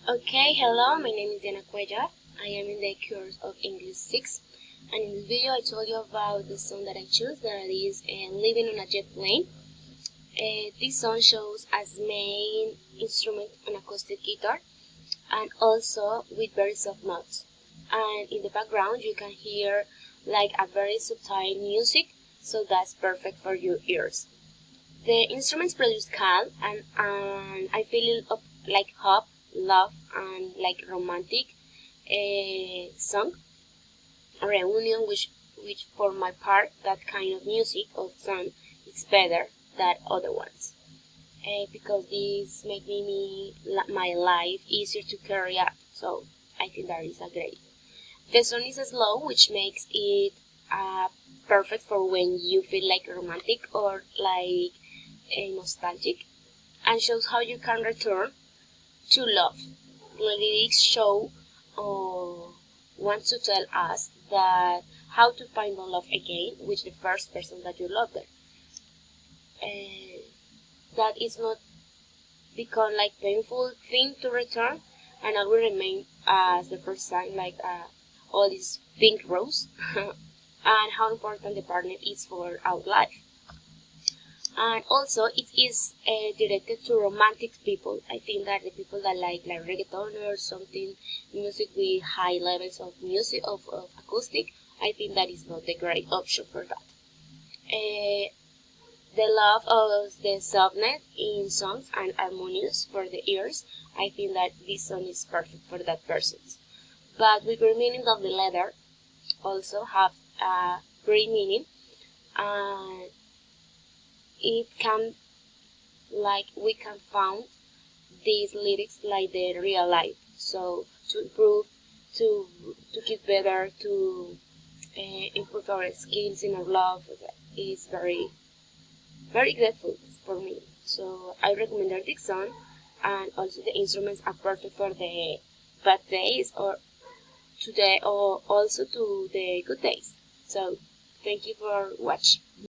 Okay, hello, my name is Diana Cuellar. I am in the course of English 6, and in this video I told you about the song that I chose, that is Living on a Jet Plane. This song shows as main instrument an acoustic guitar, and also with very soft notes. And in the background you can hear like a very subtle music, so that's perfect for your ears. The instruments produce calm and a feeling of like hope, love, and like romantic song, a reunion, which for my part, that kind of music or song is better than other ones. Because this make my life easier to carry out. So I think that is a great. The song is slow, which makes it perfect for when you feel like romantic or like nostalgic, and shows how you can return to love. The lyrics show or want to tell us that how to find the love again with the first person that you loved. That is not become like painful thing to return, and I will remain as the first time like all this pink rose, and how important the partner is for our life. And also it is directed to romantic people. I think that the people that like reggaeton or something, music with high levels of music of acoustic, I think that is not the great option for that. The love of the softness in songs and harmonious for the ears, I think that this song is perfect for that person. But with the meaning of the letter also have a great meaning, and it can like we can found these lyrics like the real life. So to improve, to get better, to improve our skills in our love is very grateful for me. So I recommend this song, and also the instruments are perfect for the bad days or today, or also to the good days. So thank you for watching.